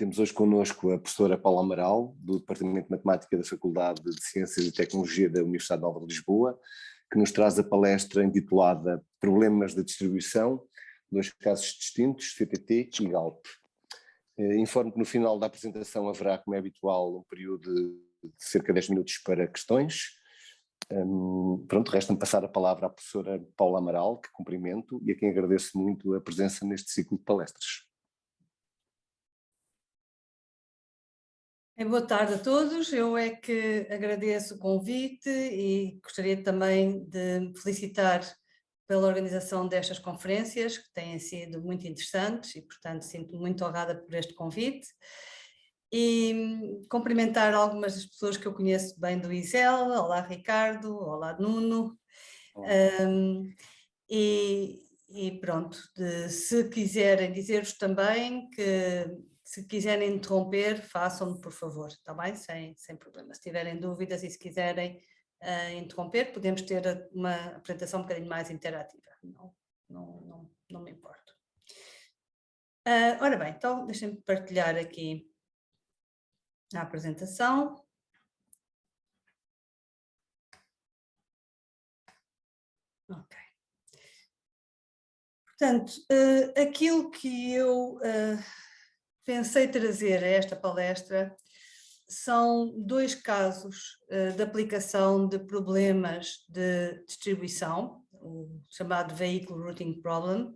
Temos hoje connosco a professora Paula Amaral, do Departamento de Matemática da Faculdade de Ciências e Tecnologia da Universidade Nova de Lisboa, que nos traz a palestra intitulada Problemas de Distribuição, dois casos distintos, CTT e GALP. Informo que no final da apresentação haverá, como é habitual, um período de cerca de 10 minutos para questões. Pronto, resta-me passar a palavra à professora Paula Amaral, que cumprimento e a quem agradeço muito a presença neste ciclo de palestras. Boa tarde a todos, eu é que agradeço o convite e gostaria também de felicitar pela organização destas conferências, que têm sido muito interessantes e, portanto, sinto-me muito honrada por este convite. E cumprimentar algumas das pessoas que eu conheço bem do ISEL, olá Ricardo, olá Nuno, e pronto, se quiserem dizer-vos também que se quiserem interromper, façam-me por favor, está bem? Sem problema. Se tiverem dúvidas e se quiserem interromper, podemos ter uma apresentação um bocadinho mais interativa, não me importo. Ora bem, então deixem-me partilhar aqui a apresentação. Ok. Portanto, aquilo que eu pensei trazer a esta palestra são dois casos de aplicação de problemas de distribuição, o chamado Vehicle Routing Problem,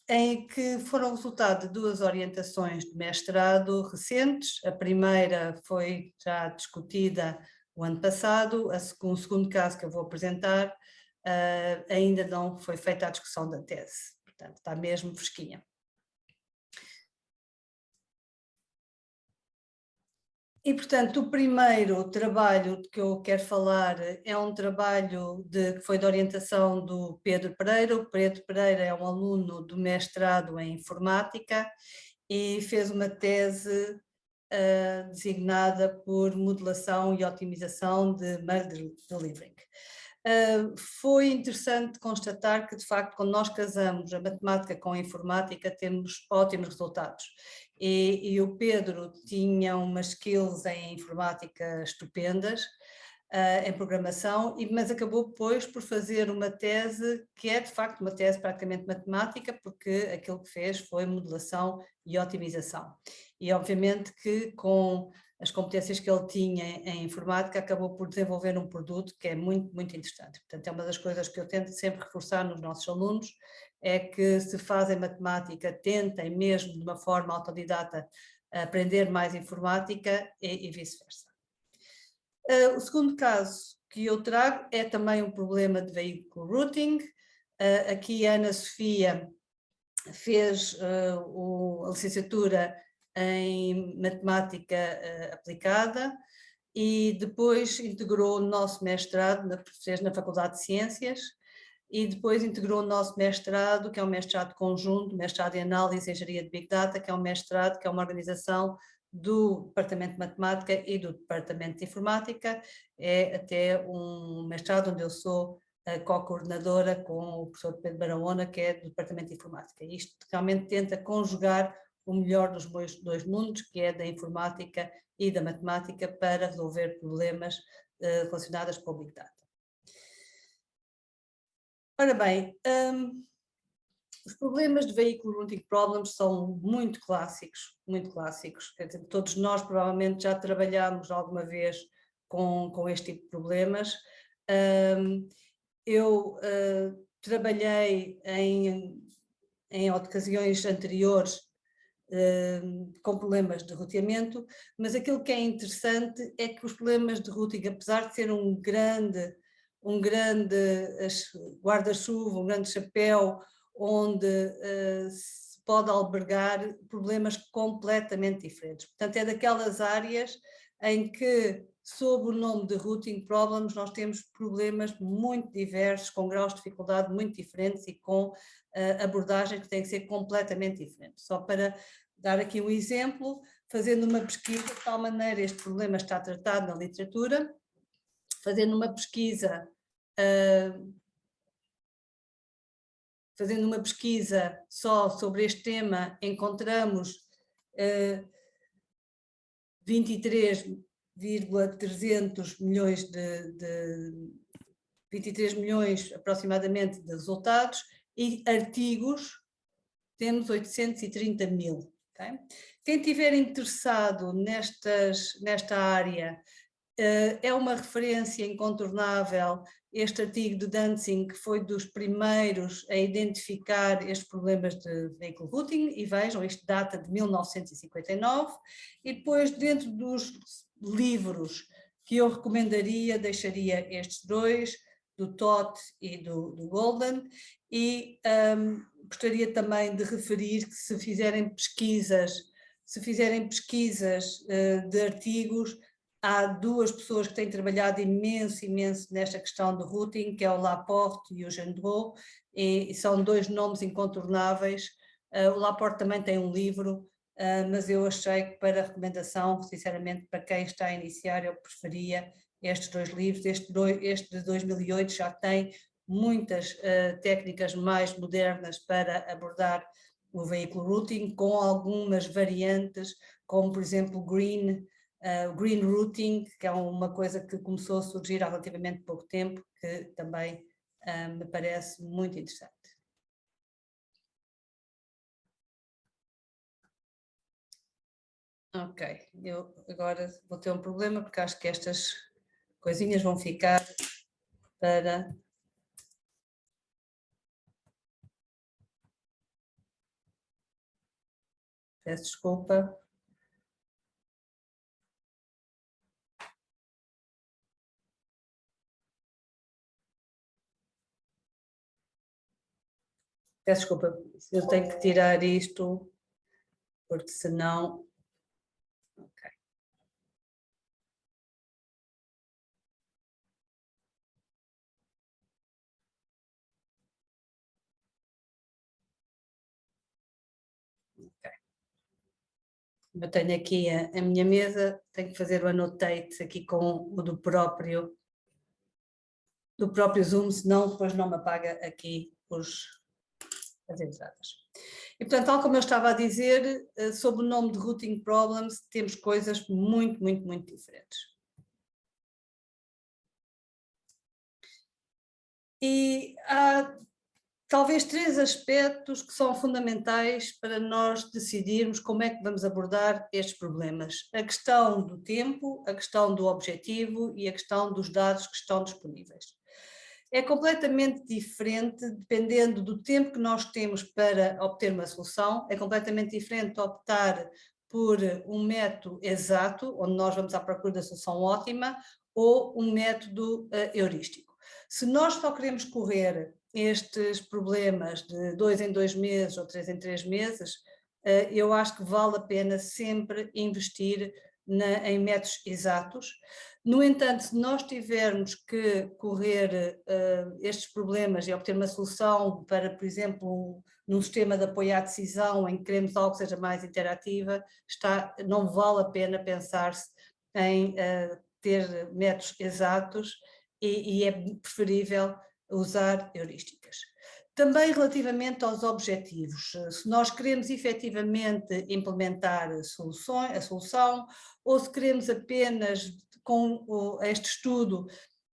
em que foram resultado de duas orientações de mestrado recentes. A primeira foi já discutida o ano passado, o segundo caso que eu vou apresentar ainda não foi feita a discussão da tese, portanto está mesmo fresquinha. E, portanto, o primeiro trabalho que eu quero falar é um trabalho que foi de orientação do Pedro Pereira. O Pedro Pereira é um aluno do mestrado em informática e fez uma tese designada por modelação e otimização de mail delivering. Foi interessante constatar que, de facto, quando nós casamos a matemática com a informática, temos ótimos resultados. E o Pedro tinha umas skills em informática estupendas, em programação, mas acabou depois por fazer uma tese que é, de facto, uma tese praticamente matemática, porque aquilo que fez foi modelação e otimização. E, obviamente, que com as competências que ele tinha em informática, acabou por desenvolver um produto que é muito, muito interessante. Portanto, é uma das coisas que eu tento sempre reforçar nos nossos alunos, é que se fazem matemática, tentem mesmo de uma forma autodidata aprender mais informática e vice-versa. O segundo caso que eu trago é também um problema de vehicle routing. Aqui a Ana Sofia fez a licenciatura em matemática aplicada e depois integrou o nosso mestrado, fez na Faculdade de Ciências, e depois integrou o nosso mestrado, que é um mestrado conjunto, mestrado em Análise e Engenharia de Big Data, que é um mestrado que é uma organização do Departamento de Matemática e do Departamento de Informática. É até um mestrado onde eu sou a co-coordenadora com o professor Pedro Barahona, que é do Departamento de Informática. E isto realmente tenta conjugar o melhor dos dois mundos, que é da informática e da matemática, para resolver problemas relacionados com o Big Data. Ora bem, os problemas de Vehicle Routing Problems são muito clássicos, muito clássicos. Quer dizer, todos nós provavelmente já trabalhámos alguma vez com este tipo de problemas. Eu trabalhei em ocasiões anteriores com problemas de roteamento, mas aquilo que é interessante é que os problemas de routing, apesar de ser um grande guarda-chuva, um grande chapéu, onde se pode albergar problemas completamente diferentes. Portanto, é daquelas áreas em que, sob o nome de routing problems, nós temos problemas muito diversos, com graus de dificuldade muito diferentes e com abordagens que têm que ser completamente diferentes. Só para dar aqui um exemplo, fazendo uma pesquisa, de tal maneira este problema está tratado na literatura, fazendo uma pesquisa só sobre este tema, encontramos 23,300 milhões 23 milhões aproximadamente de resultados, e artigos temos 830 mil. Okay? Quem estiver interessado nesta área, é uma referência incontornável este artigo de Dancing, que foi dos primeiros a identificar estes problemas de vehicle routing, e vejam, isto data de 1959, e depois dentro dos livros que eu recomendaria, deixaria estes dois, do Toth e do Golden, e gostaria também de referir que se fizerem pesquisas de artigos, há duas pessoas que têm trabalhado imenso nesta questão do routing, que é o Laporte e o Gendreau, e são dois nomes incontornáveis. O Laporte também tem um livro, mas eu achei que para recomendação, sinceramente, para quem está a iniciar, eu preferia estes dois livros. Este de 2008 já tem muitas técnicas mais modernas para abordar o vehicle routing, com algumas variantes, como por exemplo green routing, que é uma coisa que começou a surgir há relativamente pouco tempo, que também me parece muito interessante. Ok, eu agora vou ter um problema, porque acho que estas coisinhas vão ficar para... Peço desculpa. Peço desculpa, eu tenho que tirar isto, porque senão... Okay. Eu tenho aqui a minha mesa, tenho que fazer o annotate aqui com o do próprio Zoom, senão depois não me apaga aqui as entradas. E portanto, tal como eu estava a dizer, sob o nome de Routing Problems, temos coisas muito diferentes. E há talvez três aspectos que são fundamentais para nós decidirmos como é que vamos abordar estes problemas: a questão do tempo, a questão do objetivo e a questão dos dados que estão disponíveis. É completamente diferente, dependendo do tempo que nós temos para obter uma solução, é completamente diferente optar por um método exato, onde nós vamos à procura da solução ótima, ou um método heurístico. Se nós só queremos correr estes problemas de 2 em 2 meses ou 3 em 3 meses, eu acho que vale a pena sempre investir em métodos exatos. No entanto, se nós tivermos que correr estes problemas e obter uma solução para, por exemplo, num sistema de apoio à decisão em que queremos algo que seja mais interativa, não vale a pena pensar-se em ter métodos exatos, e é preferível usar heurísticas. Também relativamente aos objetivos, se nós queremos efetivamente implementar a solução, ou se queremos apenas, com este estudo,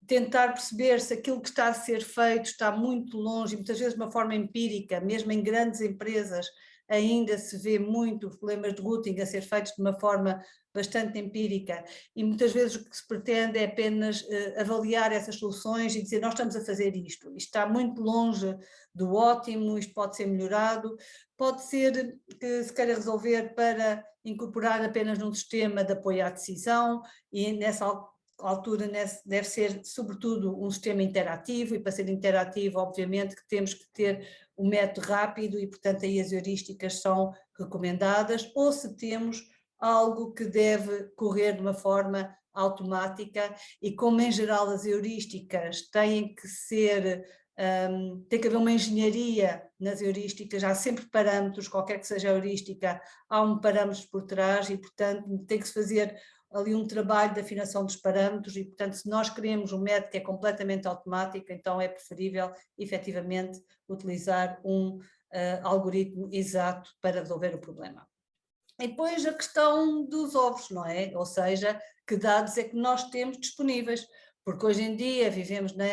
tentar perceber se aquilo que está a ser feito está muito longe, e muitas vezes de uma forma empírica, mesmo em grandes empresas, ainda se vê muito os problemas de routing a ser feitos de uma forma bastante empírica, e muitas vezes o que se pretende é apenas avaliar essas soluções e dizer: nós estamos a fazer isto está muito longe do ótimo, isto pode ser melhorado. Pode ser que se queira resolver para incorporar apenas num sistema de apoio à decisão, e nessa altura deve ser sobretudo um sistema interativo, e para ser interativo obviamente que temos que ter um método rápido, e portanto aí as heurísticas são recomendadas, ou se temos algo que deve correr de uma forma automática, e como em geral as heurísticas têm que ser, tem que haver uma engenharia nas heurísticas, há sempre parâmetros, qualquer que seja a heurística, há um parâmetro por trás, e portanto tem que se fazer ali um trabalho de afinação dos parâmetros, e portanto se nós queremos um método que é completamente automático, então é preferível efetivamente utilizar um algoritmo exato para resolver o problema. E depois a questão dos ovos, não é? Ou seja, que dados é que nós temos disponíveis? Porque hoje em dia vivemos na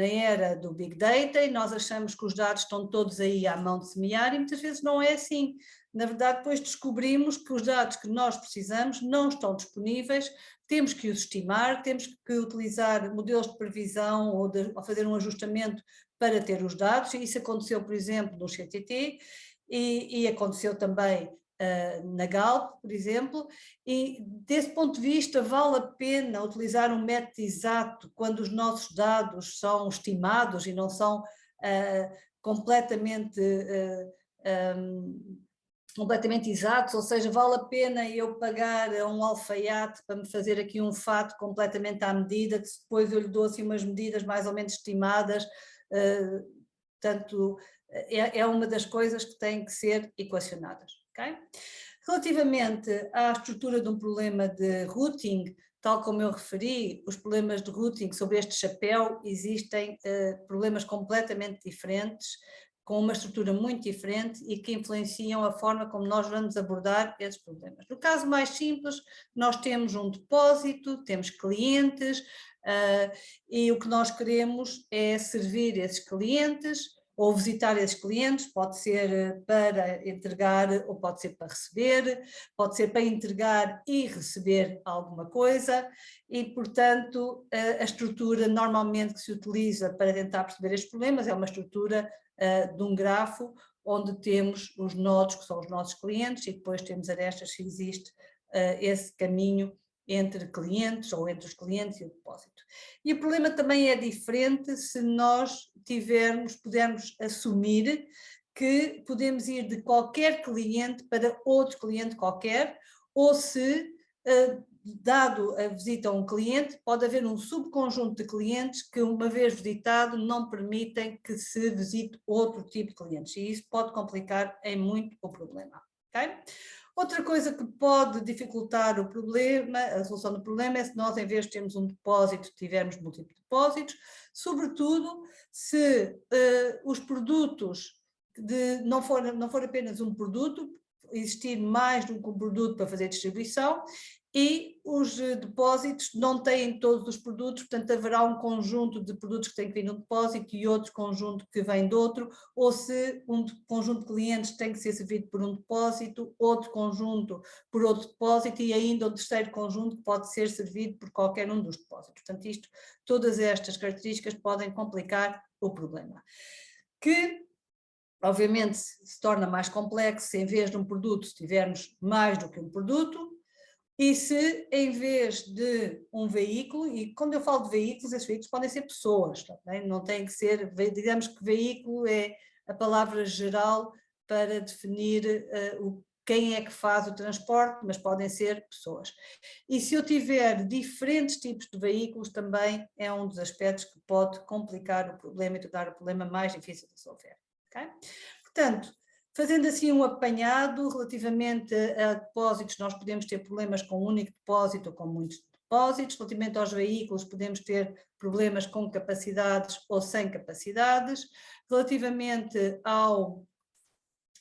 era do Big Data e nós achamos que os dados estão todos aí à mão de semear e muitas vezes não é assim. Na verdade, depois descobrimos que os dados que nós precisamos não estão disponíveis, temos que os estimar, temos que utilizar modelos de previsão ou fazer um ajustamento para ter os dados, e isso aconteceu, por exemplo, no CTT e aconteceu também na Galp, por exemplo, e desse ponto de vista vale a pena utilizar um método exato quando os nossos dados são estimados e não são completamente completamente exatos, ou seja, vale a pena eu pagar a um alfaiate para me fazer aqui um fato completamente à medida, que depois eu lhe dou assim umas medidas mais ou menos estimadas, portanto, é uma das coisas que têm que ser equacionadas, ok? Relativamente à estrutura de um problema de routing, tal como eu referi, os problemas de routing sobre este chapéu existem problemas completamente diferentes, com uma estrutura muito diferente e que influenciam a forma como nós vamos abordar esses problemas. No caso mais simples, nós temos um depósito, temos clientes, e o que nós queremos é servir esses clientes ou visitar esses clientes, pode ser para entregar ou pode ser para receber, pode ser para entregar e receber alguma coisa e, portanto, a estrutura normalmente que se utiliza para tentar perceber estes problemas é uma estrutura de um grafo onde temos os nodos que são os nossos clientes e depois temos arestas se existe esse caminho entre clientes ou entre os clientes e o depósito. E o problema também é diferente se nós pudermos assumir que podemos ir de qualquer cliente para outro cliente qualquer, ou se, dado a visita a um cliente, pode haver um subconjunto de clientes que, uma vez visitado, não permitem que se visite outro tipo de clientes, e isso pode complicar em muito o problema, ok? Outra coisa que pode dificultar o problema, a solução do problema, é se nós, em vez de termos um depósito, tivermos múltiplos depósitos, sobretudo se os produtos não for apenas um produto, existir mais do que um produto para fazer distribuição, e os depósitos não têm todos os produtos, portanto haverá um conjunto de produtos que têm que vir num depósito e outro conjunto que vem de outro, ou se um conjunto de clientes tem que ser servido por um depósito, outro conjunto por outro depósito e ainda um terceiro conjunto que pode ser servido por qualquer um dos depósitos. Portanto, todas estas características podem complicar o problema. Que obviamente se torna mais complexo se em vez de um produto tivermos mais do que um produto, e se em vez de um veículo, e quando eu falo de veículos, esses veículos podem ser pessoas, também não tem que ser, digamos que veículo é a palavra geral para definir quem é que faz o transporte, mas podem ser pessoas. E se eu tiver diferentes tipos de veículos, também é um dos aspectos que pode complicar o problema e tornar o problema mais difícil de resolver. Okay? Portanto, fazendo assim um apanhado relativamente a depósitos, nós podemos ter problemas com um único depósito ou com muitos depósitos. Relativamente aos veículos, podemos ter problemas com capacidades ou sem capacidades. Relativamente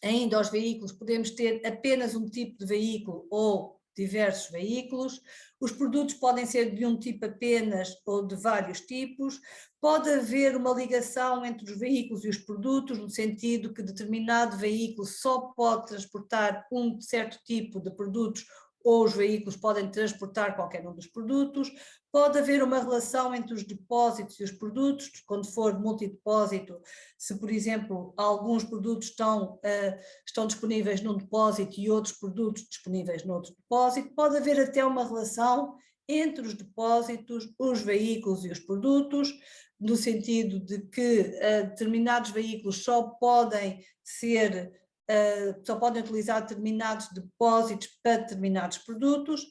ainda aos veículos, podemos ter apenas um tipo de veículo ou diversos veículos. Os produtos podem ser de um tipo apenas ou de vários tipos. Pode haver uma ligação entre os veículos e os produtos, no sentido que determinado veículo só pode transportar um certo tipo de produtos ou os veículos podem transportar qualquer um dos produtos. Pode haver uma relação entre os depósitos e os produtos, quando for multidepósito, se, por exemplo, alguns produtos estão disponíveis num depósito e outros produtos disponíveis noutro depósito. Pode haver até uma relação entre os depósitos, os veículos e os produtos, no sentido de que determinados veículos só podem utilizar determinados depósitos para determinados produtos.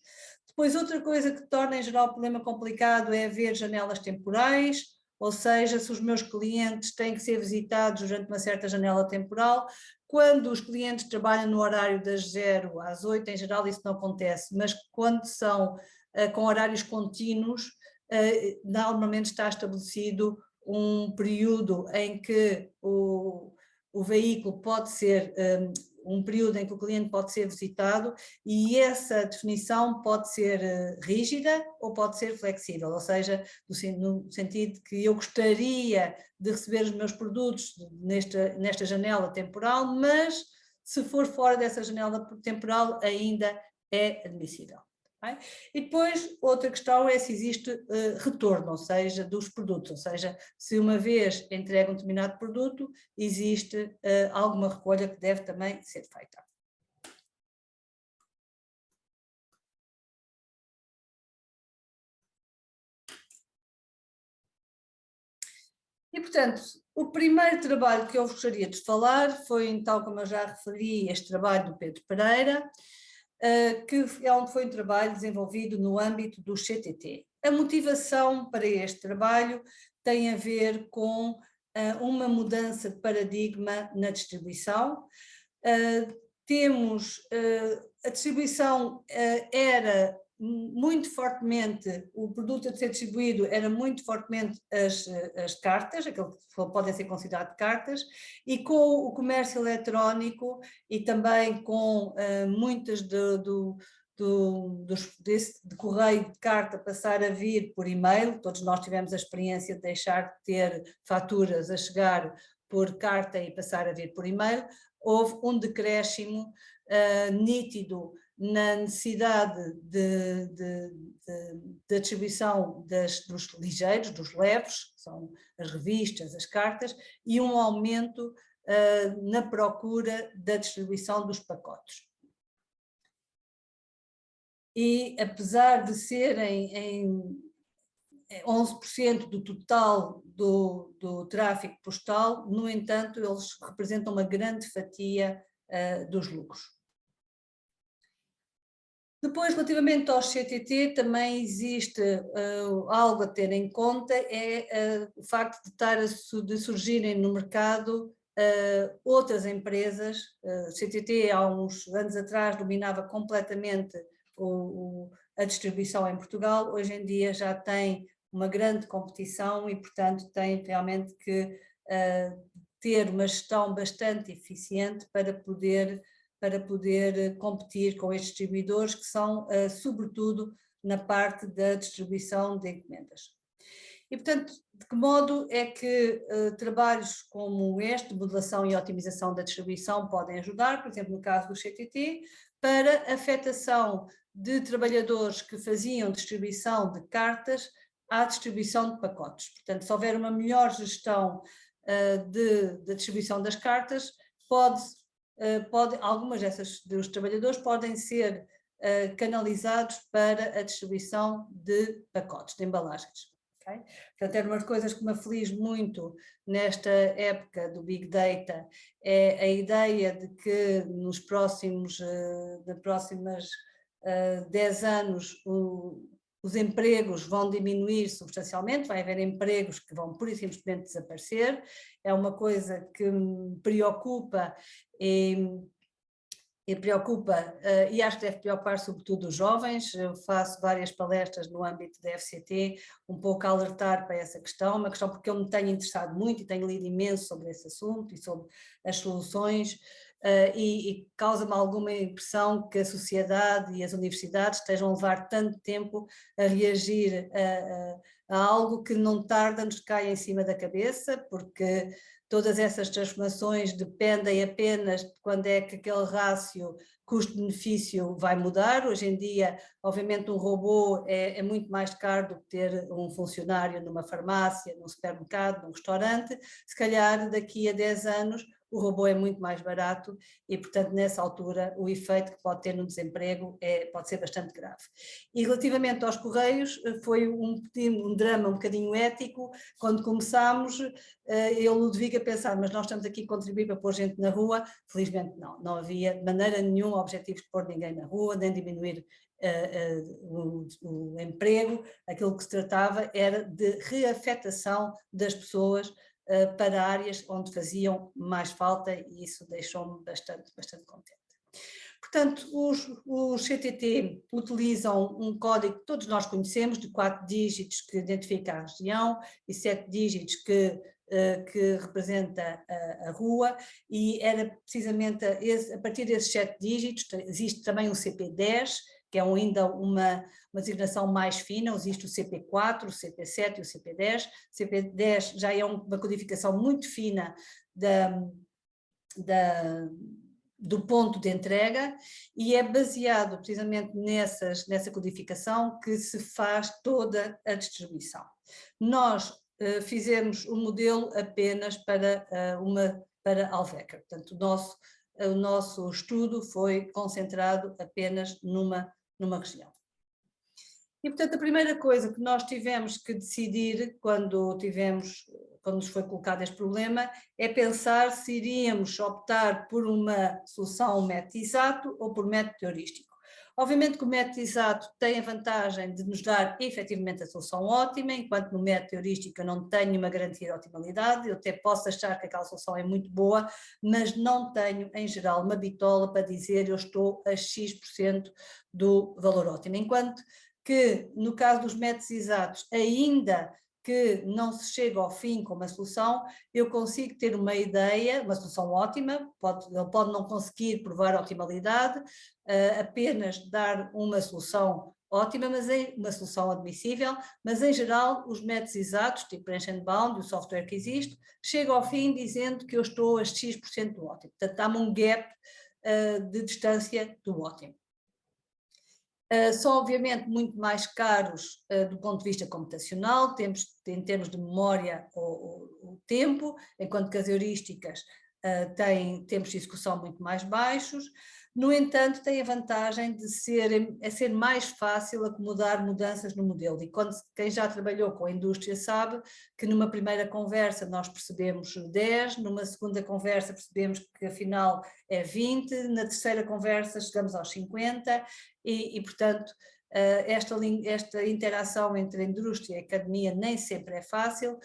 Depois, outra coisa que torna em geral o problema complicado é haver janelas temporais, ou seja, se os meus clientes têm que ser visitados durante uma certa janela temporal. Quando os clientes trabalham no horário das 0 às 8, em geral isso não acontece, mas quando são com horários contínuos, normalmente está estabelecido um período em que o veículo pode ser um período em que o cliente pode ser visitado e essa definição pode ser rígida ou pode ser flexível, ou seja, no sentido que eu gostaria de receber os meus produtos nesta janela temporal, mas se for fora dessa janela temporal ainda é admissível. E depois, outra questão é se existe retorno, ou seja, dos produtos, ou seja, se uma vez entrega um determinado produto, existe alguma recolha que deve também ser feita. E, portanto, o primeiro trabalho que eu gostaria de falar foi, tal como eu já referi, este trabalho do Pedro Pereira, que foi um trabalho desenvolvido no âmbito do CTT. A motivação para este trabalho tem a ver com uma mudança de paradigma na distribuição. A distribuição era muito fortemente, o produto a ser distribuído era muito fortemente as cartas, aquilo que podem ser consideradas cartas, e com o comércio eletrónico e também com muitas de correio de carta passar a vir por e-mail, todos nós tivemos a experiência de deixar de ter faturas a chegar por carta e passar a vir por e-mail, houve um decréscimo nítido na necessidade da distribuição dos ligeiros, dos leves, que são as revistas, as cartas, e um aumento na procura da distribuição dos pacotes. E apesar de serem em 11% do total do tráfego postal, no entanto, eles representam uma grande fatia dos lucros. Depois, relativamente ao CTT, também existe algo a ter em conta, é o facto de surgirem no mercado outras empresas. O CTT, há uns anos atrás, dominava completamente a distribuição em Portugal, hoje em dia já tem uma grande competição e, portanto, tem realmente que ter uma gestão bastante eficiente para poder competir com estes distribuidores que são, sobretudo, na parte da distribuição de encomendas. E, portanto, de que modo é que trabalhos como este, de modelação e otimização da distribuição, podem ajudar, por exemplo, no caso do CTT, para a afetação de trabalhadores que faziam distribuição de cartas à distribuição de pacotes. Portanto, se houver uma melhor gestão da distribuição das cartas, algumas dos trabalhadores podem ser canalizados para a distribuição de pacotes, de embalagens. Okay? Portanto, era uma das coisas que me aflige muito nesta época do Big Data, é a ideia de que nos próximos 10 anos os empregos vão diminuir substancialmente, vai haver empregos que vão pura e simplesmente desaparecer, é uma coisa que me preocupa e acho que deve preocupar sobretudo os jovens. Eu faço várias palestras no âmbito da FCT, um pouco a alertar para essa questão, uma questão porque eu me tenho interessado muito e tenho lido imenso sobre esse assunto e sobre as soluções, e causa-me alguma impressão que a sociedade e as universidades estejam a levar tanto tempo a reagir a algo que não tarda nos cai em cima da cabeça, porque todas essas transformações dependem apenas de quando é que aquele rácio custo-benefício vai mudar. Hoje em dia, obviamente, um robô é muito mais caro do que ter um funcionário numa farmácia, num supermercado, num restaurante. Se calhar daqui a 10 anos o robô é muito mais barato e, portanto, nessa altura o efeito que pode ter no desemprego pode ser bastante grave. E relativamente aos Correios, foi um drama um bocadinho ético. Quando começámos, eu, Ludwig, a pensar, mas nós estamos aqui a contribuir para pôr gente na rua. Felizmente não havia de maneira nenhuma objetivos de pôr ninguém na rua, nem diminuir o emprego. Aquilo que se tratava era de reafetação das pessoas para áreas onde faziam mais falta, e isso deixou-me bastante contente. Portanto, os CTT utilizam um código que todos nós conhecemos, de 4 dígitos, que identifica a região, e 7 dígitos que que representa a rua, e era precisamente a partir desses 7 dígitos. Existe também o CP10, que é ainda uma designação mais fina. Existe o CP4, o CP7 e o CP10. O CP10 já é uma codificação muito fina do ponto de entrega, e é baseado precisamente nessa codificação que se faz toda a distribuição. Nós fizemos o modelo apenas para Alverca, portanto o nosso estudo foi concentrado apenas numa região. E, portanto, a primeira coisa que nós tivemos que decidir quando nos foi colocado este problema é pensar se iríamos optar por uma solução método exato ou por método heurístico. Obviamente que o método exato tem a vantagem de nos dar efetivamente a solução ótima, enquanto no método heurístico eu não tenho uma garantia de otimalidade. Eu até posso achar que aquela solução é muito boa, mas não tenho, em geral, uma bitola para dizer eu estou a X% do valor ótimo. Enquanto que, no caso dos métodos exatos, ainda que não se chegue ao fim com uma solução, eu consigo ter uma ideia, uma solução ótima. Ele pode não conseguir provar a otimalidade, apenas dar uma solução ótima, mas uma solução admissível, mas em geral os métodos exatos, tipo Branch and Bound, o software que existe, chega ao fim dizendo que eu estou a X% do ótimo. Portanto, dá-me um gap de distância do ótimo. São obviamente muito mais caros do ponto de vista computacional, em termos de memória o tempo, enquanto que as heurísticas têm tempos de execução muito mais baixos. No entanto, tem a vantagem de ser mais fácil acomodar mudanças no modelo, e quem já trabalhou com a indústria sabe que numa primeira conversa nós percebemos 10, numa segunda conversa percebemos que afinal é 20, na terceira conversa chegamos aos 50, e portanto esta interação entre a indústria e a academia nem sempre é fácil.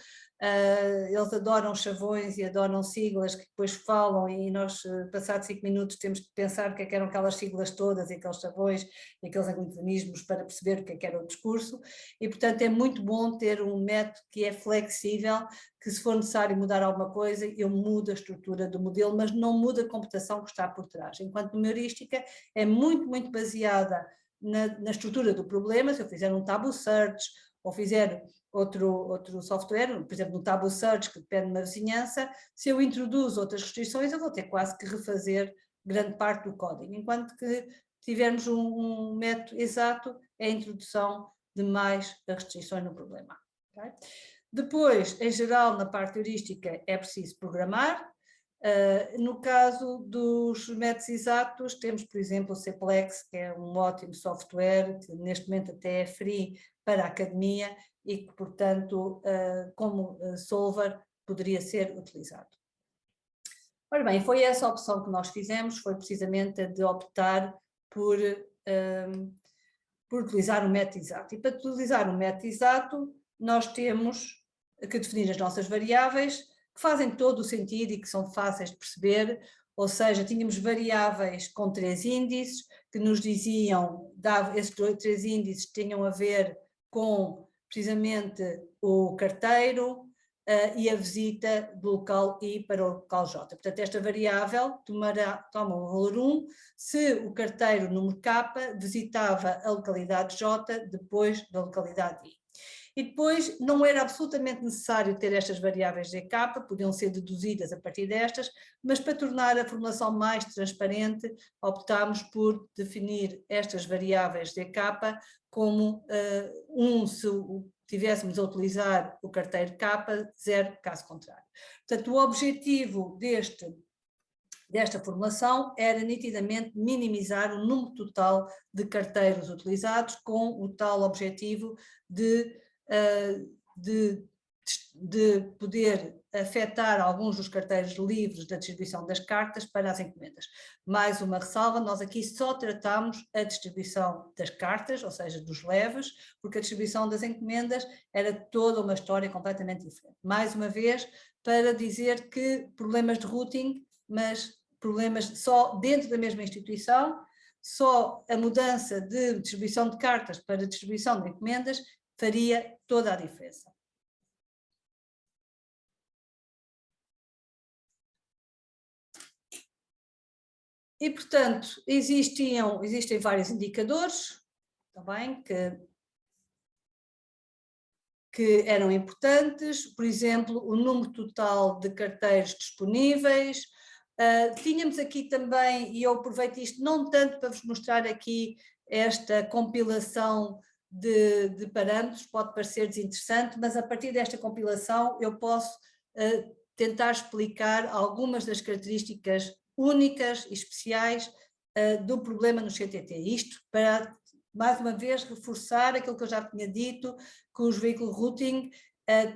Eles adoram chavões e adoram siglas que depois falam, e nós, passados 5 minutos, temos que pensar o que eram aquelas siglas todas e aqueles chavões e aqueles anglicismos para perceber o que era o discurso. E portanto é muito bom ter um método que é flexível, que se for necessário mudar alguma coisa, eu mudo a estrutura do modelo, mas não muda a computação que está por trás. Enquanto a heurística é muito, muito baseada na estrutura do problema. Se eu fizer um Tabu Search ou fizer outro software, por exemplo, no Tabu Search, que depende de uma vizinhança, se eu introduzo outras restrições, eu vou ter quase que refazer grande parte do código, enquanto que tivermos um método exato, é a introdução de mais restrições no problema. Okay? Depois, em geral, na parte heurística é preciso programar. No caso dos métodos exatos, temos, por exemplo, o Cplex, que é um ótimo software, que neste momento até é free para a academia e que, portanto, como solver, poderia ser utilizado. Ora bem, foi essa a opção que nós fizemos, foi precisamente a de optar por utilizar o método exato. E para utilizar o método exato, nós temos que definir as nossas variáveis, que fazem todo o sentido e que são fáceis de perceber. Ou seja, tínhamos variáveis com 3 índices que nos diziam, esses 3 índices tinham a ver com precisamente o carteiro e a visita do local I para o local J. Portanto, esta variável toma o valor 1 se o carteiro número K visitava a localidade J depois da localidade I. E depois não era absolutamente necessário ter estas variáveis de K, podiam ser deduzidas a partir destas, mas para tornar a formulação mais transparente, optámos por definir estas variáveis de K como se tivéssemos a utilizar o carteiro K, 0 caso contrário. Portanto, o objetivo desta formulação era nitidamente minimizar o número total de carteiros utilizados, com o tal objetivo de poder afetar alguns dos carteiros livres da distribuição das cartas para as encomendas. Mais uma ressalva, nós aqui só tratamos a distribuição das cartas, ou seja, dos leves, porque a distribuição das encomendas era toda uma história completamente diferente. Mais uma vez, para dizer que problemas de routing, mas problemas só dentro da mesma instituição, só a mudança de distribuição de cartas para distribuição de encomendas faria toda a diferença. E, portanto, existem vários indicadores, também, que eram importantes, por exemplo, o número total de carteiros disponíveis. Tínhamos aqui também, e eu aproveito isto não tanto para vos mostrar aqui esta compilação de parâmetros, pode parecer desinteressante, mas a partir desta compilação eu posso tentar explicar algumas das características únicas e especiais do problema no CTT. Isto para, mais uma vez, reforçar aquilo que eu já tinha dito, que os veículos routing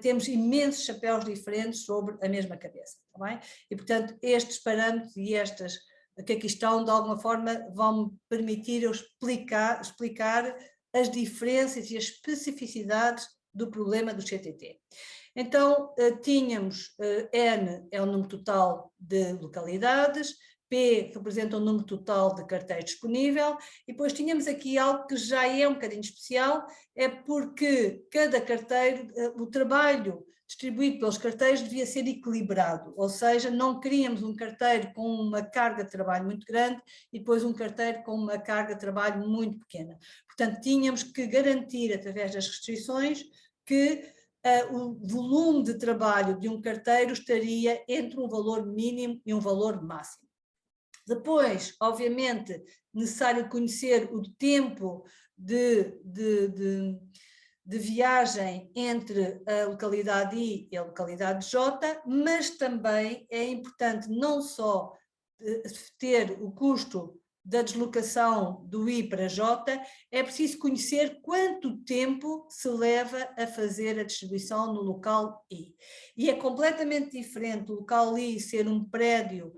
temos imensos chapéus diferentes sobre a mesma cabeça, está bem? E, portanto, estes parâmetros e estas que aqui estão, de alguma forma, vão-me permitir eu explicar as diferenças e as especificidades do problema do CTT. Então, tínhamos N é o número total de localidades, P representa o número total de carteiros disponível, e depois tínhamos aqui algo que já é um bocadinho especial, é porque cada carteiro, o trabalho distribuído pelos carteiros devia ser equilibrado, ou seja, não queríamos um carteiro com uma carga de trabalho muito grande e depois um carteiro com uma carga de trabalho muito pequena. Portanto, tínhamos que garantir, através das restrições, que o volume de trabalho de um carteiro estaria entre um valor mínimo e um valor máximo. Depois, obviamente, necessário conhecer o tempo de viagem entre a localidade I e a localidade J, mas também é importante não só ter o custo da deslocação do I para J, é preciso conhecer quanto tempo se leva a fazer a distribuição no local I. E é completamente diferente o local I ser um prédio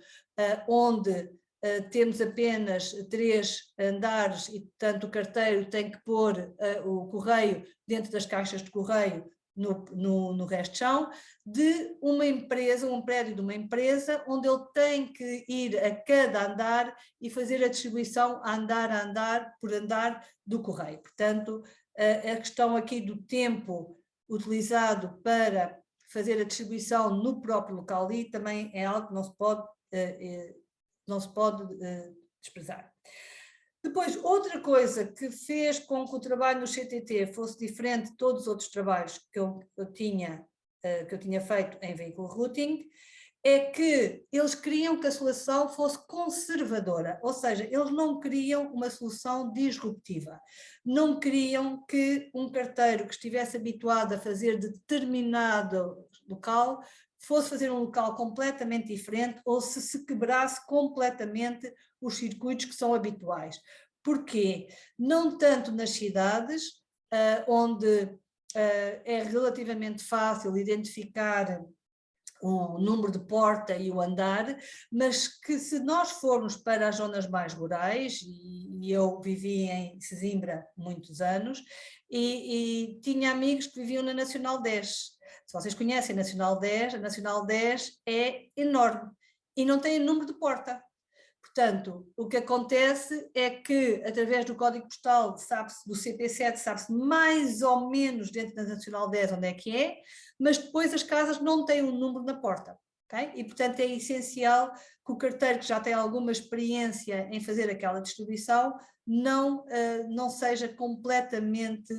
onde temos apenas 3 andares e, portanto, o carteiro tem que pôr o correio dentro das caixas de correio no resto de chão, de uma empresa, um prédio de uma empresa, onde ele tem que ir a cada andar e fazer a distribuição andar por andar do correio. Portanto, a questão aqui do tempo utilizado para fazer a distribuição no próprio local ali também é algo que não se pode desprezar. Depois, outra coisa que fez com que o trabalho no CTT fosse diferente de todos os outros trabalhos que eu tinha feito em veículo routing, é que eles queriam que a solução fosse conservadora, ou seja, eles não queriam uma solução disruptiva, não queriam que um carteiro que estivesse habituado a fazer determinado local fosse fazer um local completamente diferente ou se quebrasse completamente os circuitos que são habituais. Porquê? Não tanto nas cidades, onde é relativamente fácil identificar o número de porta e o andar, mas que se nós formos para as zonas mais rurais, e eu vivi em Sesimbra muitos anos, e tinha amigos que viviam na Nacional 10. Se vocês conhecem a Nacional 10 é enorme e não tem número de porta. Portanto, o que acontece é que, através do código postal, sabe-se, do CP7, sabe-se mais ou menos dentro da Nacional 10 onde é que é, mas depois as casas não têm um número na porta. Okay? E, portanto, é essencial que o carteiro, que já tem alguma experiência em fazer aquela distribuição, não seja completamente,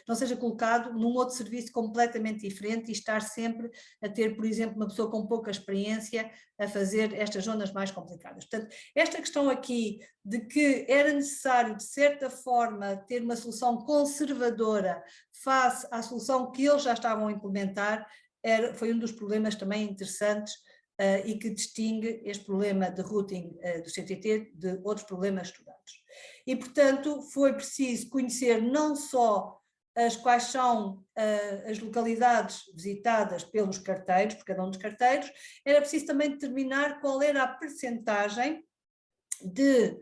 não seja colocado num outro serviço completamente diferente e estar sempre a ter, por exemplo, uma pessoa com pouca experiência a fazer estas zonas mais complicadas. Portanto, esta questão aqui de que era necessário, de certa forma, ter uma solução conservadora face à solução que eles já estavam a implementar, foi um dos problemas também interessantes e que distingue este problema de routing do CTT de outros problemas estudados. E, portanto, foi preciso conhecer não só quais são as localidades visitadas pelos carteiros, por cada um dos carteiros, era preciso também determinar qual era a percentagem de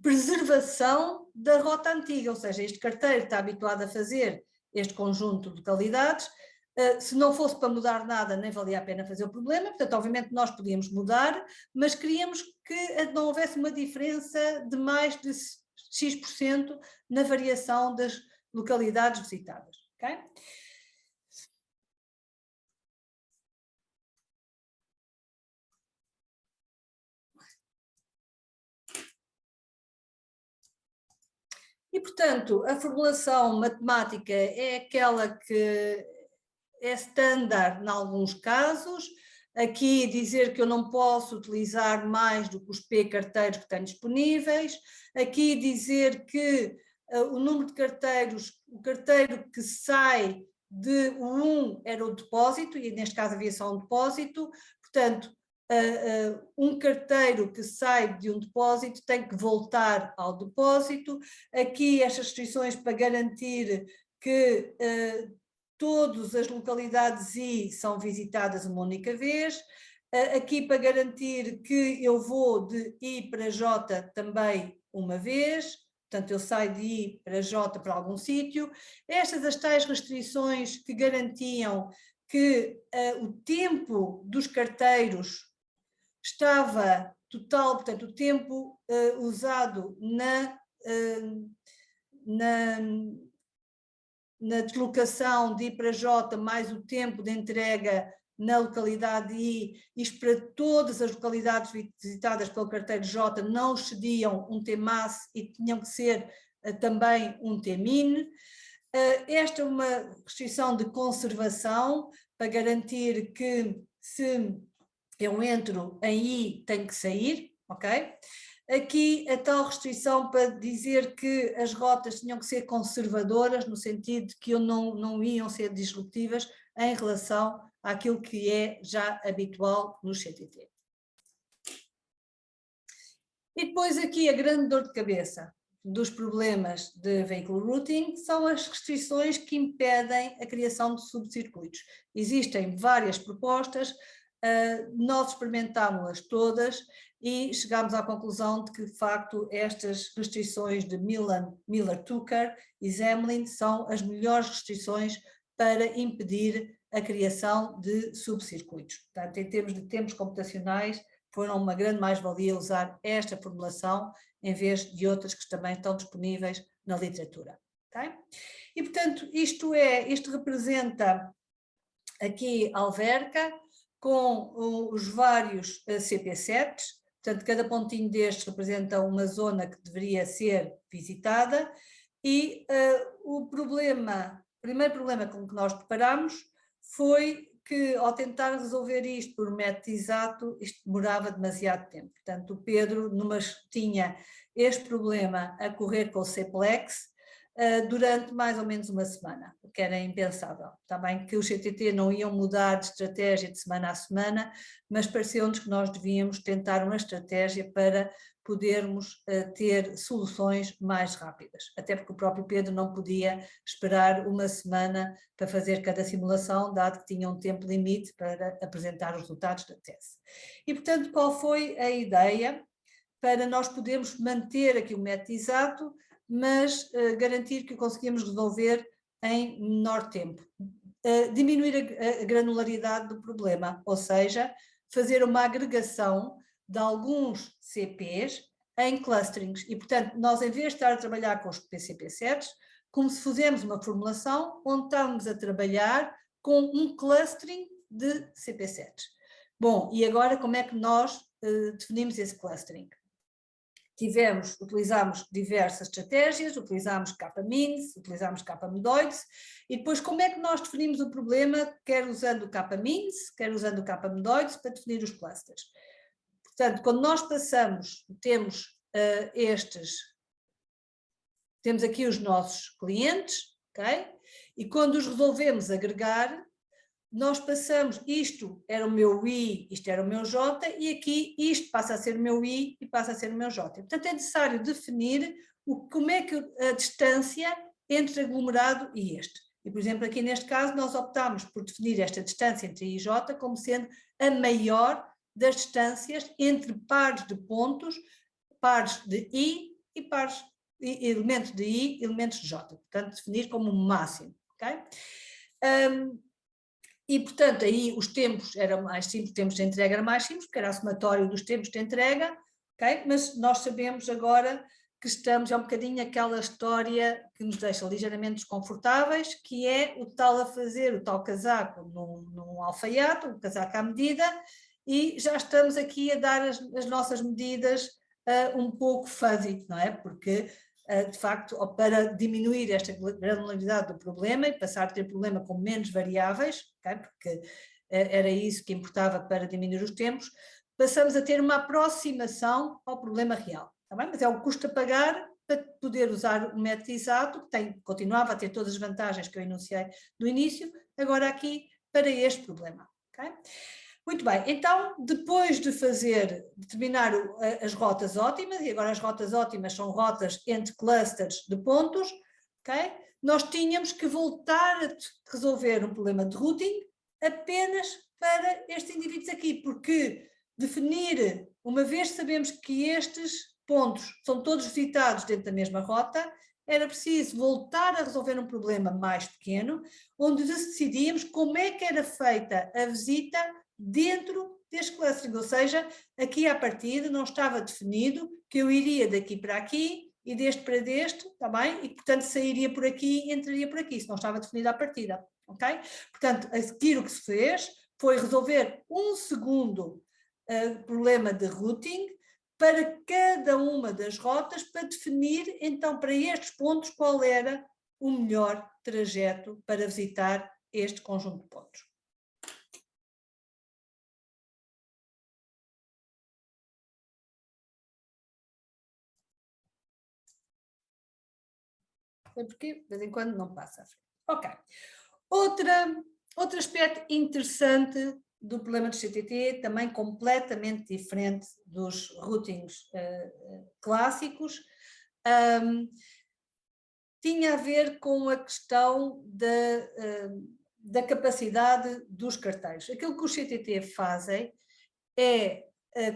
preservação da rota antiga, ou seja, este carteiro está habituado a fazer este conjunto de localidades, se não fosse para mudar nada, nem valia a pena fazer o problema, portanto, obviamente nós podíamos mudar, mas queríamos que não houvesse uma diferença de mais de X% na variação das localidades visitadas. Okay? E, portanto, a formulação matemática é aquela que é standard em alguns casos. Aqui dizer que eu não posso utilizar mais do que os P carteiros que tenho disponíveis. Aqui dizer que o número de carteiros, o carteiro que sai de o 1 era o depósito, e neste caso havia só um depósito, portanto, um carteiro que sai de um depósito tem que voltar ao depósito. Aqui estas restrições para garantir que todas as localidades I são visitadas uma única vez. Aqui para garantir que eu vou de I para J também uma vez, portanto eu saio de I para J para algum sítio. Estas as tais restrições que garantiam que o tempo dos carteiros estava total, portanto o tempo usado na deslocação de I para J mais o tempo de entrega na localidade I, isto para todas as localidades visitadas pelo carteiro J não excediam um Tmax e tinham que ser também um Tmin. Esta é uma restrição de conservação para garantir que se eu entro em I tenho que sair, ok? Aqui a tal restrição para dizer que as rotas tinham que ser conservadoras, no sentido de que não iam ser disruptivas em relação àquilo que é já habitual no CTT. E depois aqui a grande dor de cabeça dos problemas de vehicle routing são as restrições que impedem a criação de subcircuitos. Existem várias propostas, nós experimentámos-las todas e chegámos à conclusão de que, de facto, estas restrições de Miller-Tucker e Zemlin são as melhores restrições para impedir a criação de subcircuitos. Portanto, em termos de tempos computacionais, foram uma grande mais-valia usar esta formulação em vez de outras que também estão disponíveis na literatura. Okay? E, portanto, isto representa aqui a Alverca com os vários CP7s, portanto, cada pontinho destes representa uma zona que deveria ser visitada e o primeiro problema com que nós deparamos foi que ao tentar resolver isto por método exato, isto demorava demasiado tempo. Portanto, o Pedro tinha este problema a correr com o CPLEX durante mais ou menos uma semana, o que era impensável. Está bem que os CTT não iam mudar de estratégia de semana a semana, mas pareceu-nos que nós devíamos tentar uma estratégia para podermos ter soluções mais rápidas, até porque o próprio Pedro não podia esperar uma semana para fazer cada simulação, dado que tinha um tempo limite para apresentar os resultados da tese. E, portanto, qual foi a ideia para nós podermos manter aqui o método exato, mas garantir que o conseguíamos resolver em menor tempo? Diminuir a granularidade do problema, ou seja, fazer uma agregação de alguns CPs em clusterings e, portanto, nós em vez de estar a trabalhar com os PCP7s, como se fizemos uma formulação onde estávamos a trabalhar com um clustering de CP7s. Bom, e agora como é que nós definimos esse clustering? Utilizámos diversas estratégias, utilizámos K-mins, utilizámos K-medoides, e depois como é que nós definimos o problema, quer usando o K-mins, quer usando o K-medoides, para definir os clusters. Portanto, quando nós temos aqui os nossos clientes, ok? E quando os resolvemos agregar, nós passamos, isto era o meu I, isto era o meu J, e aqui isto passa a ser o meu I e passa a ser o meu J. Portanto, é necessário definir como é que a distância entre aglomerado e este. E, por exemplo, aqui neste caso, nós optámos por definir esta distância entre I e J como sendo a maior das distâncias entre pares de pontos, pares de I e pares, elementos de I e elementos de J. Portanto, definir como um máximo. Okay? E, portanto, aí os tempos eram mais simples, os tempos de entrega eram mais simples, porque era a somatório dos tempos de entrega, okay? Mas nós sabemos agora que estamos, é um bocadinho aquela história que nos deixa ligeiramente desconfortáveis, que é o tal a fazer o tal casaco num alfaiate, um casaco à medida, e já estamos aqui a dar as nossas medidas um pouco fuzzy, não é? Porque de facto, para diminuir esta granularidade do problema e passar a ter problema com menos variáveis, okay? Porque era isso que importava para diminuir os tempos, passamos a ter uma aproximação ao problema real, tá bem? Mas é o custo a pagar para poder usar o método exato, que continuava a ter todas as vantagens que eu enunciei no início, agora aqui para este problema. Okay? Muito bem, então depois de determinar as rotas ótimas, e agora as rotas ótimas são rotas entre clusters de pontos, okay? Nós tínhamos que voltar a resolver um problema de routing apenas para estes indivíduos aqui, porque definir, uma vez sabemos que estes pontos são todos visitados dentro da mesma rota, era preciso voltar a resolver um problema mais pequeno, onde decidíamos como é que era feita a visita dentro deste clustering, ou seja, aqui à partida não estava definido que eu iria daqui para aqui e deste para deste, está bem? E portanto sairia por aqui e entraria por aqui, isso não estava definido à partida, ok? Portanto, a seguir o que se fez foi resolver um segundo problema de routing para cada uma das rotas, para definir então para estes pontos qual era o melhor trajeto para visitar este conjunto de pontos. Sei porquê, de vez em quando não passa à frente. Ok. Outro aspecto interessante do problema de CTT, também completamente diferente dos routings clássicos, tinha a ver com a questão da capacidade dos carteiros. Aquilo que os CTT fazem é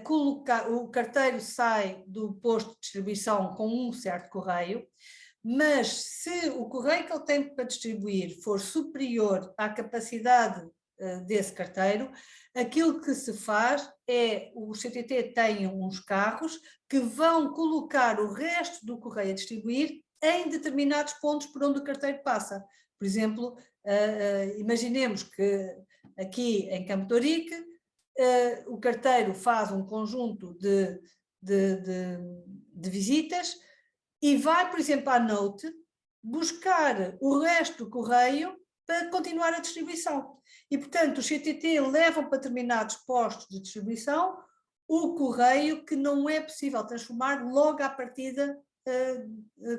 colocar, o carteiro sai do posto de distribuição com um certo correio, mas se o correio que ele tem para distribuir for superior à capacidade desse carteiro, aquilo que se faz é, o CTT tem uns carros que vão colocar o resto do correio a distribuir em determinados pontos por onde o carteiro passa. Por exemplo, imaginemos que aqui em Campo de Ourique, o carteiro faz um conjunto de visitas e vai, por exemplo, à Note buscar o resto do correio para continuar a distribuição. E, portanto, os CTT levam para determinados postos de distribuição o correio que não é possível transformar logo à partida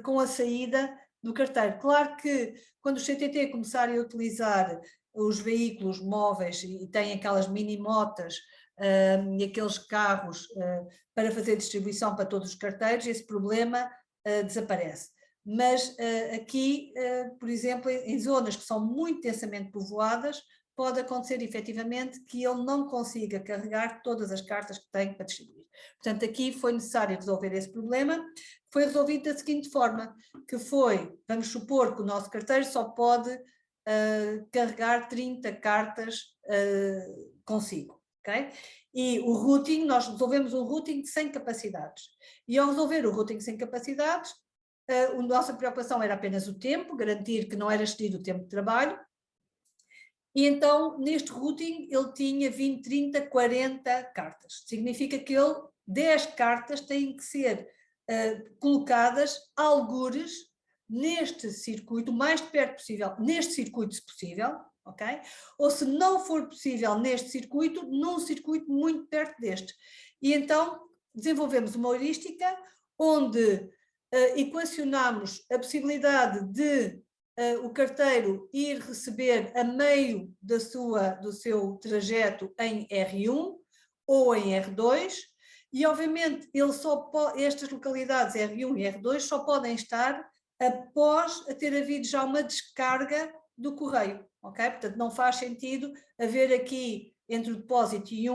com a saída do carteiro. Claro que quando os CTT começarem a utilizar os veículos móveis e têm aquelas mini-motas e aqueles carros para fazer distribuição para todos os carteiros, esse problema desaparece. Mas aqui, por exemplo, em zonas que são muito densamente povoadas, pode acontecer efetivamente que ele não consiga carregar todas as cartas que tem para distribuir. Portanto, aqui foi necessário resolver esse problema. Foi resolvido da seguinte forma, que foi, vamos supor que o nosso carteiro só pode carregar 30 cartas consigo, ok? E o routing, nós resolvemos um routing de 100 capacidades. E ao resolver o routing sem capacidades, a nossa preocupação era apenas o tempo, garantir que não era excedido o tempo de trabalho. E então, neste routing, ele tinha 20, 30, 40 cartas. Significa que 10 cartas têm que ser colocadas algures neste circuito, o mais de perto possível, neste circuito se possível, ok? Ou se não for possível neste circuito, num circuito muito perto deste. E então desenvolvemos uma heurística onde equacionamos a possibilidade de o carteiro ir receber a meio do seu trajeto em R1 ou em R2, e obviamente estas localidades R1 e R2 só podem estar após ter havido já uma descarga do correio, ok? Portanto, não faz sentido haver aqui entre o depósito e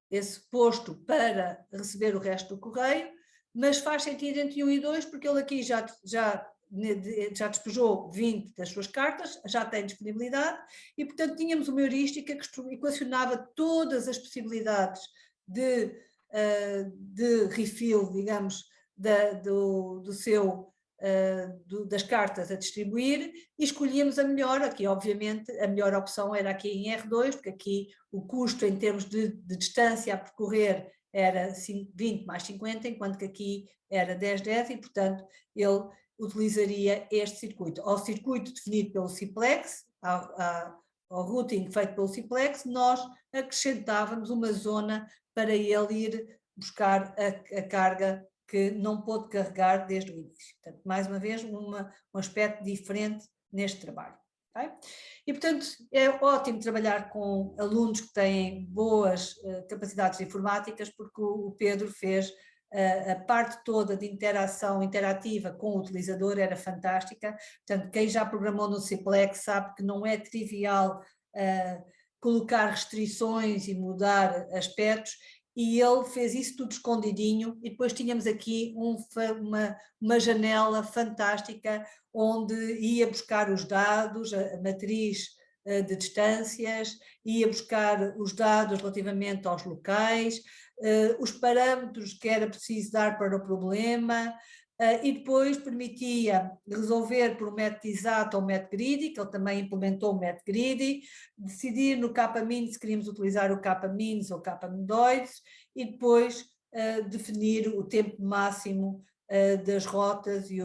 esse posto para receber o resto do correio, mas faz sentido entre 1 e 2, porque ele aqui já despejou 20 das suas cartas, já tem disponibilidade, e portanto tínhamos uma heurística que equacionava todas as possibilidades de refill, digamos, do seu das cartas a distribuir e escolhíamos a melhor. Aqui obviamente a melhor opção era aqui em R2, porque aqui o custo em termos de distância a percorrer era 20 mais 50, enquanto que aqui era 10-10 e portanto ele utilizaria este circuito. Ao circuito definido pelo Simplex, ao routing feito pelo Simplex, nós acrescentávamos uma zona para ele ir buscar a carga que não pôde carregar desde o início. Portanto, mais uma vez, um aspecto diferente neste trabalho. Okay? E, portanto, é ótimo trabalhar com alunos que têm boas capacidades informáticas, porque o Pedro fez a parte toda de interação interativa com o utilizador, era fantástica. Portanto, quem já programou no Simplex sabe que não é trivial colocar restrições e mudar aspectos, e ele fez isso tudo escondidinho, e depois tínhamos aqui uma janela fantástica onde ia buscar os dados, a matriz de distâncias, ia buscar os dados relativamente aos locais, os parâmetros que era preciso dar para o problema, e depois permitia resolver por método exato ou método greedy, que ele também implementou o método greedy, decidir no K-min se queríamos utilizar o K-min ou K-medoides, e depois definir o tempo máximo das rotas e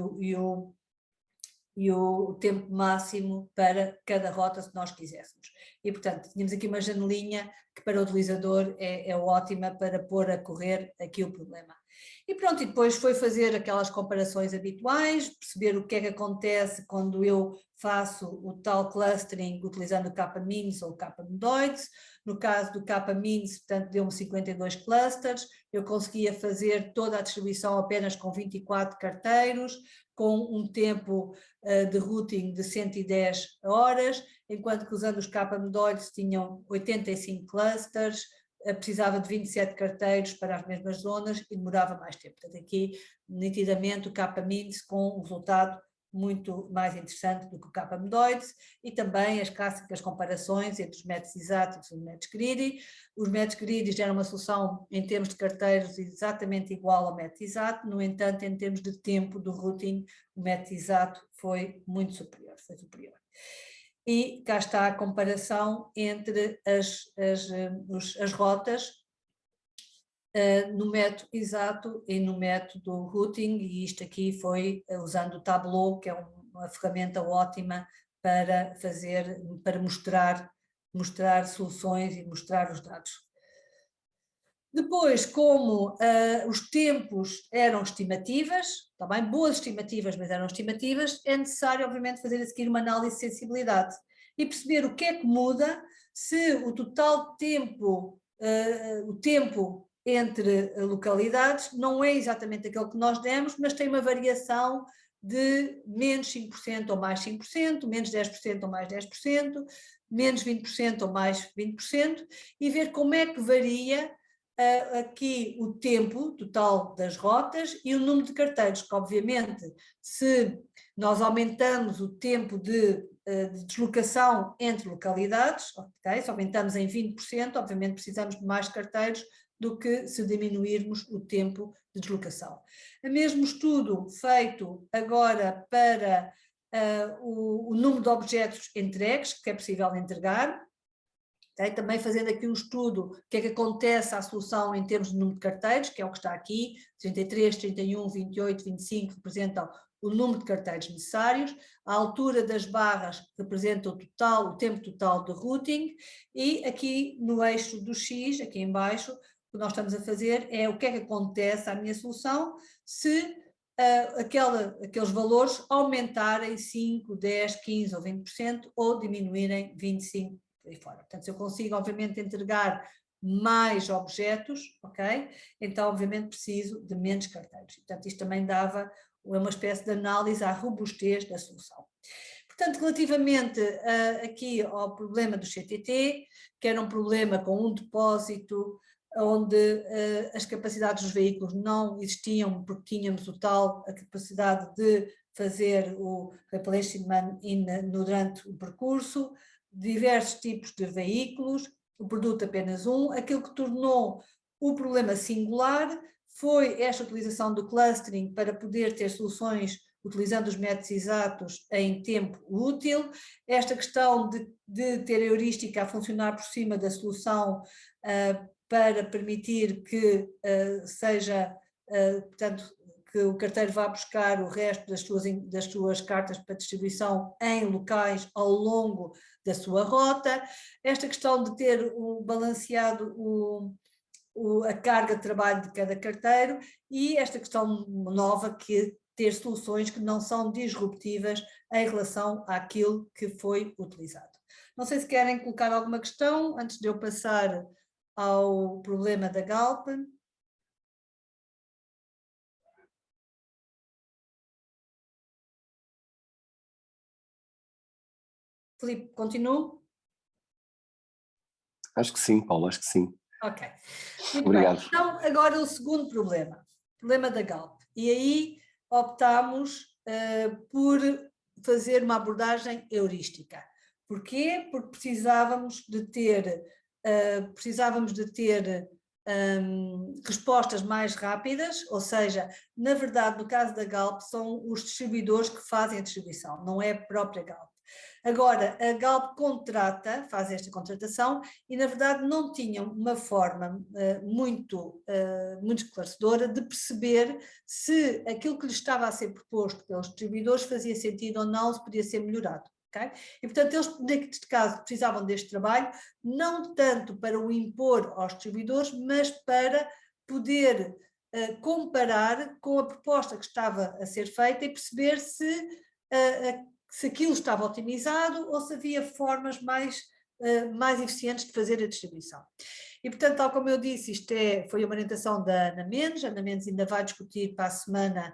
o tempo máximo para cada rota, se nós quiséssemos. E, portanto, tínhamos aqui uma janelinha que para o utilizador é ótima para pôr a correr aqui o problema. E pronto, e depois foi fazer aquelas comparações habituais, perceber o que é que acontece quando eu faço o tal clustering utilizando o K-mins ou o K-medoides. No caso do K-mins, portanto, deu-me 52 clusters, eu conseguia fazer toda a distribuição apenas com 24 carteiros, com um tempo de routing de 110 horas, enquanto que usando os K-medoides tinham 85 clusters, precisava de 27 carteiros para as mesmas zonas e demorava mais tempo. Portanto, aqui, nitidamente, o K-mins com um resultado muito mais interessante do que o K-medoides, e também as clássicas comparações entre os métodos exatos e os métodos greedy. Os métodos greedy eram uma solução em termos de carteiros exatamente igual ao método exato, no entanto, em termos de tempo do routing, o método exato foi muito superior, foi superior. E cá está a comparação entre as rotas no método exato e no método routing, e isto aqui foi usando o Tableau, que é uma ferramenta ótima para mostrar soluções e mostrar os dados. Depois, como os tempos eram estimativas, também boas estimativas, mas eram estimativas, é necessário, obviamente, fazer a seguir uma análise de sensibilidade e perceber o que é que muda se o total tempo, o tempo entre localidades não é exatamente aquele que nós demos, mas tem uma variação de menos 5% ou mais 5%, menos 10% ou mais 10%, menos 20% ou mais 20%, e ver como é que varia aqui o tempo total das rotas e o número de carteiros, que obviamente se nós aumentamos o tempo de deslocação entre localidades, okay, se aumentamos em 20%, obviamente precisamos de mais carteiros do que se diminuirmos o tempo de deslocação. O mesmo estudo feito agora para o número de objetos entregues, que é possível entregar. Também fazendo aqui um estudo, o que é que acontece à solução em termos de número de carteiros, que é o que está aqui, 33, 31, 28, 25 representam o número de carteiros necessários, a altura das barras representa o tempo total de routing, e aqui no eixo do X, aqui em baixo, o que nós estamos a fazer é o que é que acontece à minha solução se aqueles valores aumentarem 5, 10, 15 ou 20% ou diminuírem 25%. Aí fora. Portanto, se eu consigo, obviamente, entregar mais objetos, ok? Então, obviamente, preciso de menos carteiros. Portanto, isto também dava uma espécie de análise à robustez da solução. Portanto, relativamente aqui ao problema do CTT, que era um problema com um depósito onde as capacidades dos veículos não existiam, porque tínhamos a capacidade de fazer o replenishment durante o percurso, diversos tipos de veículos, o produto apenas um. Aquilo que tornou o problema singular foi esta utilização do clustering para poder ter soluções utilizando os métodos exatos em tempo útil, esta questão de ter a heurística a funcionar por cima da solução para permitir que seja, portanto, que o carteiro vá buscar o resto das suas cartas para distribuição em locais ao longo da sua rota, esta questão de ter balanceado a carga de trabalho de cada carteiro e esta questão nova que é ter soluções que não são disruptivas em relação àquilo que foi utilizado. Não sei se querem colocar alguma questão antes de eu passar ao problema da Galp. Filipe, continuo? Acho que sim, Paulo, acho que sim. Ok. Muito Obrigado. bem. Então, agora o segundo problema da Galp. E aí optámos por fazer uma abordagem heurística. Porquê? Porque precisávamos de ter respostas mais rápidas, ou seja, na verdade, no caso da Galp, são os distribuidores que fazem a distribuição, não é a própria Galp. Agora, a Galp faz esta contratação e, na verdade, não tinham uma forma muito esclarecedora de perceber se aquilo que lhes estava a ser proposto pelos distribuidores fazia sentido ou não, se podia ser melhorado. Okay? E, portanto, eles, neste caso, precisavam deste trabalho, não tanto para o impor aos distribuidores, mas para poder comparar com a proposta que estava a ser feita e perceber se aquilo estava otimizado ou se havia formas mais eficientes de fazer a distribuição. E, portanto, tal como eu disse, isto foi uma orientação da Ana Mendes. A Ana Mendes ainda vai discutir para a semana,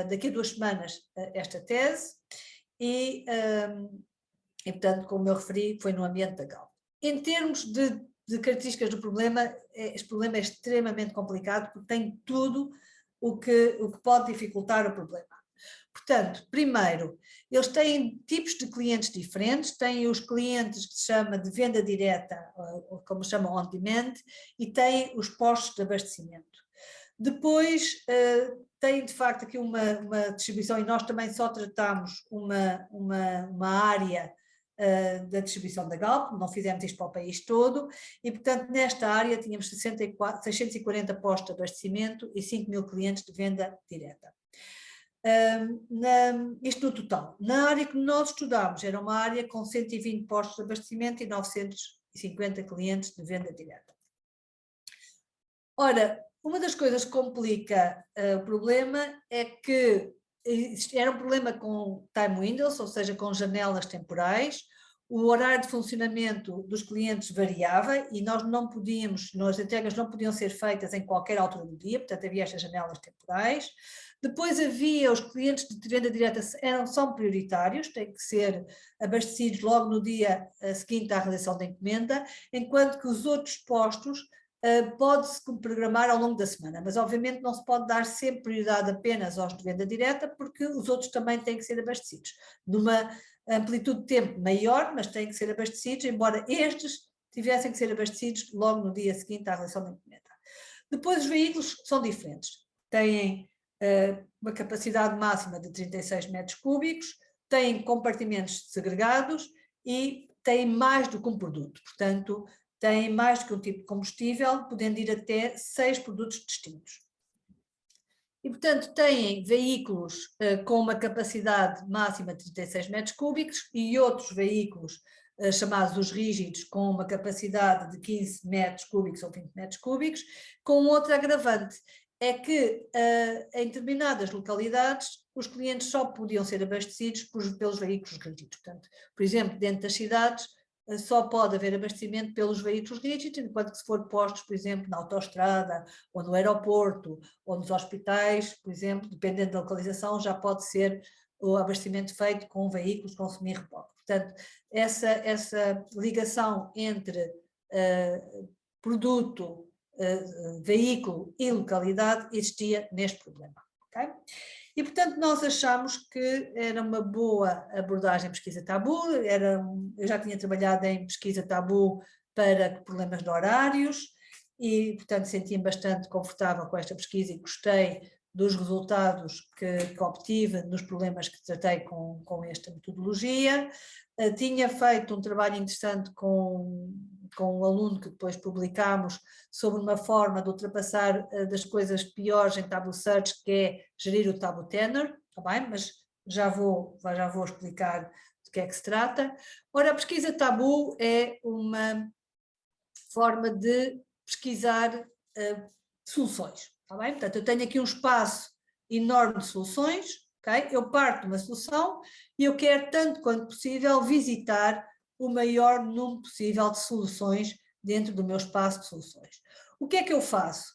daqui a 2 semanas, esta tese. E, portanto, como eu referi, foi no ambiente da Galp. Em termos de características do problema, este problema é extremamente complicado porque tem tudo o que pode dificultar o problema. Portanto, primeiro, eles têm tipos de clientes diferentes, têm os clientes que se chama de venda direta, ou como se chama on demand, e têm os postos de abastecimento. Depois, tem de facto aqui uma distribuição, e nós também só tratamos uma área da distribuição da Galp, não fizemos isto para o país todo, e portanto nesta área tínhamos 640 postos de abastecimento e 5.000 clientes de venda direta. Isto no total. Na área que nós estudámos, era uma área com 120 postos de abastecimento e 950 clientes de venda direta. Ora, uma das coisas que complica o problema é que era um problema com time windows, ou seja, com janelas temporais. O horário de funcionamento dos clientes variava e nós não podíamos, as entregas não podiam ser feitas em qualquer altura do dia, portanto havia estas janelas temporais. Depois havia os clientes de venda direta, são prioritários, têm que ser abastecidos logo no dia seguinte à realização da encomenda, enquanto que os outros postos pode-se programar ao longo da semana, mas obviamente não se pode dar sempre prioridade apenas aos de venda direta, porque os outros também têm que ser abastecidos, numa amplitude de tempo maior, mas têm que ser abastecidos, embora estes tivessem que ser abastecidos logo no dia seguinte à realização da encomenda. Depois os veículos são diferentes, têm uma capacidade máxima de 36 metros cúbicos, têm compartimentos segregados e têm mais do que um produto, portanto, têm mais do que um tipo de combustível, podendo ir até 6 produtos distintos. E, portanto, têm veículos com uma capacidade máxima de 36 metros cúbicos e outros veículos chamados os rígidos, com uma capacidade de 15 metros cúbicos ou 20 metros cúbicos, com outro agravante, é que em determinadas localidades os clientes só podiam ser abastecidos pelos veículos rígidos. Portanto, por exemplo, dentro das cidades, só pode haver abastecimento pelos veículos rígidos, enquanto que se for postos, por exemplo, na autoestrada, ou no aeroporto, ou nos hospitais, por exemplo, dependendo da localização, já pode ser o abastecimento feito com veículos com semi-reboque. Portanto, essa ligação entre produto, veículo e localidade existia neste problema. Okay? E, portanto, nós achamos que era uma boa abordagem em pesquisa tabu, eu já tinha trabalhado em pesquisa tabu para problemas de horários e, portanto, senti-me bastante confortável com esta pesquisa e gostei dos resultados que obtive nos problemas que tratei com esta metodologia. Tinha feito um trabalho interessante com um aluno que depois publicámos sobre uma forma de ultrapassar das coisas piores em Taboo Search, que é gerir o Taboo Tenor, está bem? Mas já vou explicar do que é que se trata. Ora, a pesquisa Taboo é uma forma de pesquisar soluções, está bem? Portanto, eu tenho aqui um espaço enorme de soluções, ok? Eu parto de uma solução e eu quero, tanto quanto possível, visitar o maior número possível de soluções dentro do meu espaço de soluções. O que é que eu faço?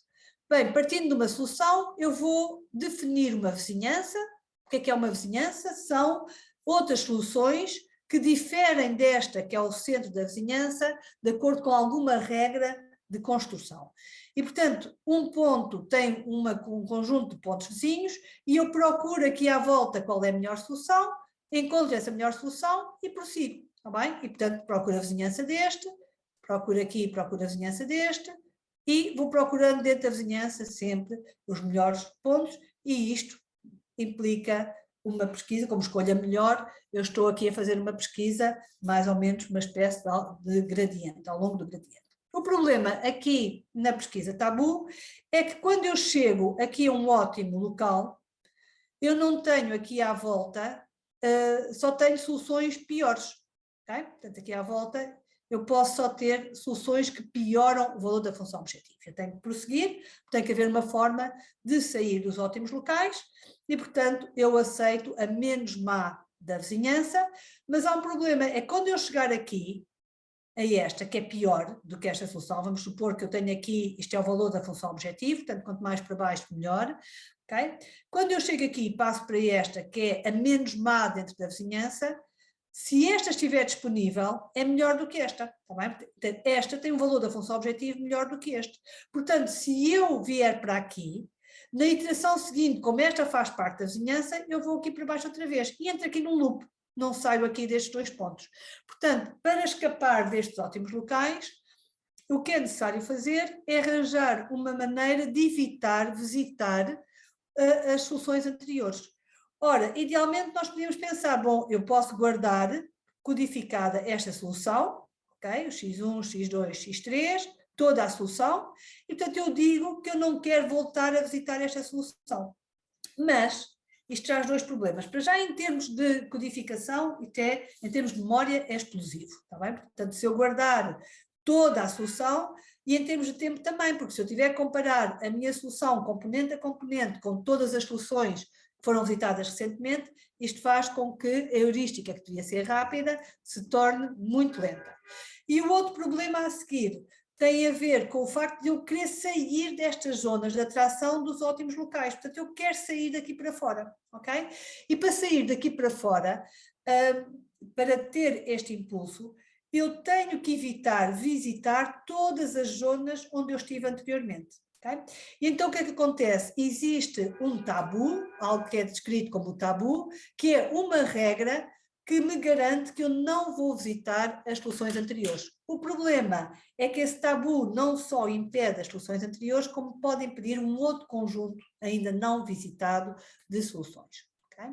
Bem, partindo de uma solução, eu vou definir uma vizinhança. O que é uma vizinhança? São outras soluções que diferem desta, que é o centro da vizinhança, de acordo com alguma regra de construção. E, portanto, um ponto tem um conjunto de pontos vizinhos e eu procuro aqui à volta qual é a melhor solução, encontro essa melhor solução e prossigo, está bem? E, portanto, procuro a vizinhança deste, procuro aqui, procuro a vizinhança deste e vou procurando dentro da vizinhança sempre os melhores pontos e isto implica uma pesquisa, como escolha melhor, eu estou aqui a fazer uma pesquisa, mais ou menos uma espécie de gradiente, ao longo do gradiente. O problema aqui na pesquisa Taboo é que quando eu chego aqui a um ótimo local, eu não tenho aqui à volta, só tenho soluções piores, ok? Portanto, aqui à volta eu posso só ter soluções que pioram o valor da função objetiva. Eu tenho que prosseguir, tem que haver uma forma de sair dos ótimos locais e, portanto, eu aceito a menos má da vizinhança, mas há um problema, é quando eu chegar aqui, a esta, que é pior do que esta solução, vamos supor que eu tenho aqui, isto é o valor da função objetivo, portanto, quanto mais para baixo, melhor, ok? Quando eu chego aqui e passo para esta, que é a menos má dentro da vizinhança, se esta estiver disponível, é melhor do que esta, está bem? Portanto, esta tem um valor da função objetivo melhor do que este. Portanto, se eu vier para aqui, na iteração seguinte, como esta faz parte da vizinhança, eu vou aqui para baixo outra vez e entro aqui num loop. Não saio aqui destes dois pontos. Portanto, para escapar destes ótimos locais, o que é necessário fazer é arranjar uma maneira de evitar visitar as soluções anteriores. Ora, idealmente nós podíamos pensar, bom, eu posso guardar codificada esta solução, ok? O x1, x2, x3, toda a solução, e portanto eu digo que eu não quero voltar a visitar esta solução. Mas isto traz dois problemas. Para já, em termos de codificação, até em termos de memória, é explosivo, está bem? Portanto, se eu guardar toda a solução, e em termos de tempo também, porque se eu tiver que comparar a minha solução componente a componente com todas as soluções que foram visitadas recentemente, isto faz com que a heurística, que devia ser rápida, se torne muito lenta. E o outro problema a seguir tem a ver com o facto de eu querer sair destas zonas de atração dos ótimos locais. Portanto, eu quero sair daqui para fora, ok? E para sair daqui para fora, para ter este impulso, eu tenho que evitar visitar todas as zonas onde eu estive anteriormente. Okay? E então o que é que acontece? Existe um tabu, algo que é descrito como tabu, que é uma regra que me garante que eu não vou visitar as soluções anteriores. O problema é que esse tabu não só impede as soluções anteriores, como pode impedir um outro conjunto ainda não visitado de soluções. Okay?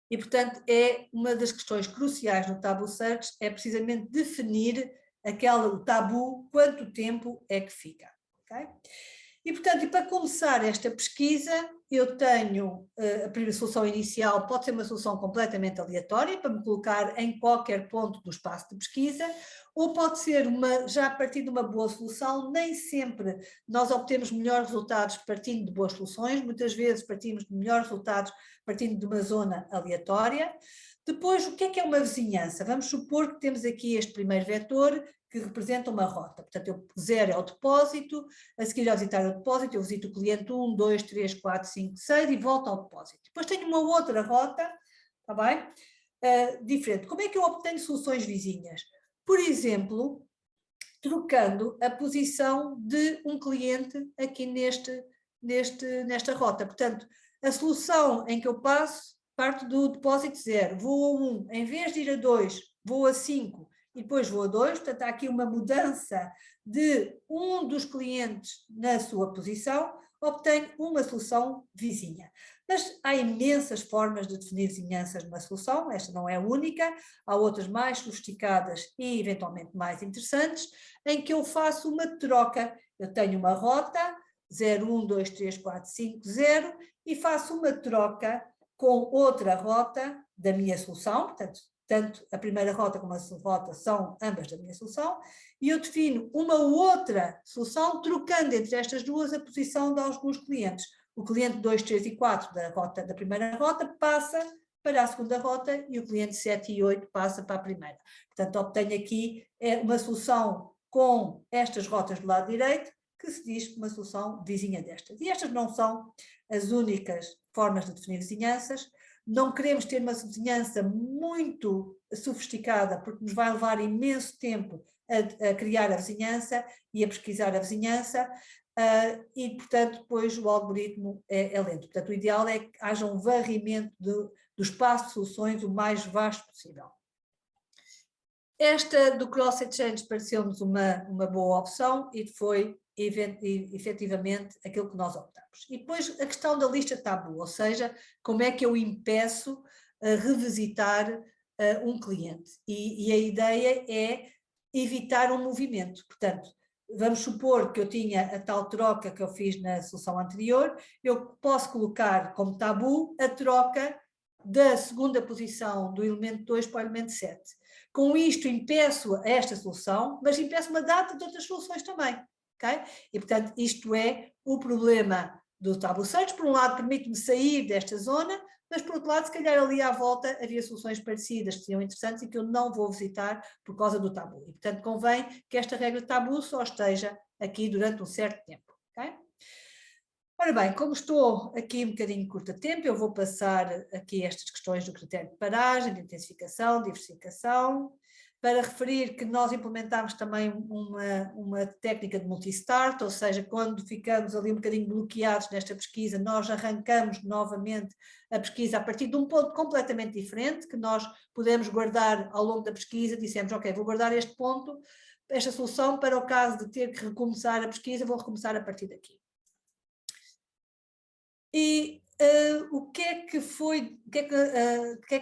E, portanto, é uma das questões cruciais no Taboo Search, é precisamente definir aquele tabu, quanto tempo é que fica. Okay? E, portanto, e para começar esta pesquisa, eu tenho a primeira solução inicial, pode ser uma solução completamente aleatória, para me colocar em qualquer ponto do espaço de pesquisa, ou pode ser já a partir de uma boa solução. Nem sempre nós obtemos melhores resultados partindo de boas soluções, muitas vezes partimos de melhores resultados partindo de uma zona aleatória. Depois, o que é uma vizinhança? Vamos supor que temos aqui este primeiro vetor, que representa uma rota. Portanto, 0 é o depósito, a seguir ao visitar o depósito, eu visito o cliente 1, 2, 3, 4, 5, 6 e volto ao depósito. Depois tenho uma outra rota, está bem? Diferente. Como é que eu obtenho soluções vizinhas? Por exemplo, trocando a posição de um cliente aqui nesta rota. Portanto, a solução em que eu passo, parto do depósito 0, vou a 1, em vez de ir a 2, vou a 5, e depois vou a 2, portanto há aqui uma mudança de um dos clientes na sua posição, obtenho uma solução vizinha. Mas há imensas formas de definir vizinhanças numa solução, esta não é a única, há outras mais sofisticadas e eventualmente mais interessantes, em que eu faço uma troca. Eu tenho uma rota 0, 1, 2, 3, 4, 5, 0 e faço uma troca com outra rota da minha solução, portanto, tanto a primeira rota como a segunda rota são ambas da minha solução, e eu defino uma outra solução trocando entre estas duas a posição dos meus clientes. O cliente 2, 3 e 4 da primeira rota passa para a segunda rota e o cliente 7 e 8 passa para a primeira. Portanto, obtenho aqui uma solução com estas rotas do lado direito, que se diz uma solução vizinha destas. E estas não são as únicas formas de definir vizinhanças. Não queremos ter uma vizinhança muito sofisticada, porque nos vai levar imenso tempo a criar a vizinhança e a pesquisar a vizinhança, e, portanto, depois o algoritmo é lento. Portanto, o ideal é que haja um varrimento do espaço de soluções o mais vasto possível. Esta do Cross Exchange pareceu-nos uma boa opção e foi efetivamente aquilo que nós optamos. E depois a questão da lista tabu, ou seja, como é que eu impeço a revisitar um cliente. E a ideia é evitar um movimento. Portanto, vamos supor que eu tinha a tal troca que eu fiz na solução anterior, eu posso colocar como tabu a troca da segunda posição do elemento 2 para o elemento 7. Com isto impeço esta solução, mas impeço uma data de outras soluções também. Okay? E, portanto, isto é o problema do tabu search. Por um lado, permite-me sair desta zona, mas, por outro lado, se calhar ali à volta havia soluções parecidas que seriam interessantes e que eu não vou visitar por causa do tabu. E, portanto, convém que esta regra de tabu só esteja aqui durante um certo tempo. Okay? Ora bem, como estou aqui um bocadinho curto de tempo, eu vou passar aqui estas questões do critério de paragem, de intensificação, diversificação, para referir que nós implementámos também uma técnica de multistart, ou seja, quando ficamos ali um bocadinho bloqueados nesta pesquisa, nós arrancamos novamente a pesquisa a partir de um ponto completamente diferente, que nós podemos guardar ao longo da pesquisa, dissemos, ok, vou guardar este ponto, esta solução, para o caso de ter que recomeçar a pesquisa, vou recomeçar a partir daqui. E o que é que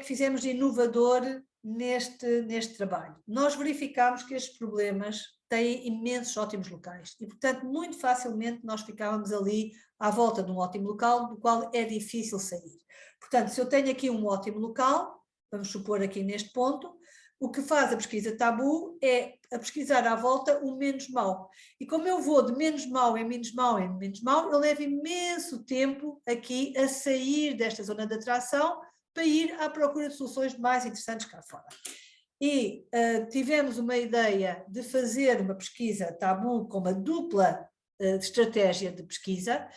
fizemos de inovador neste trabalho? Nós verificámos que estes problemas têm imensos ótimos locais e, portanto, muito facilmente nós ficávamos ali à volta de um ótimo local do qual é difícil sair. Portanto, se eu tenho aqui um ótimo local, vamos supor aqui neste ponto, o que faz a pesquisa tabu é a pesquisar à volta o menos mau. E como eu vou de menos mau em menos mau em menos mau, eu levo imenso tempo aqui a sair desta zona de atração para ir à procura de soluções mais interessantes cá fora. E tivemos uma ideia de fazer uma pesquisa tabu com uma dupla estratégia de pesquisa,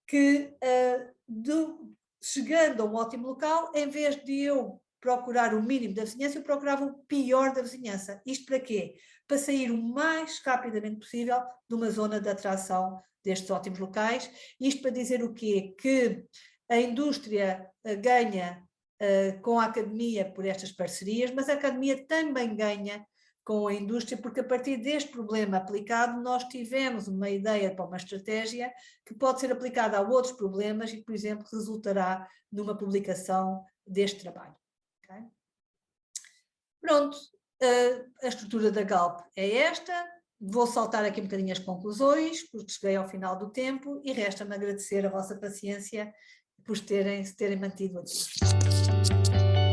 que chegando a um ótimo local, em vez de eu procurar o mínimo da vizinhança, eu procurava o pior da vizinhança. Isto para quê? Para sair o mais rapidamente possível de uma zona de atração destes ótimos locais. Isto para dizer o quê? Que a indústria ganha com a academia por estas parcerias, mas a academia também ganha com a indústria, porque a partir deste problema aplicado, nós tivemos uma ideia para uma estratégia que pode ser aplicada a outros problemas e, por exemplo, resultará numa publicação deste trabalho. Okay? Pronto, a estrutura da Galp é esta. Vou saltar aqui um bocadinho as conclusões, porque cheguei ao final do tempo e resta-me agradecer a vossa paciência por se terem mantido aqui.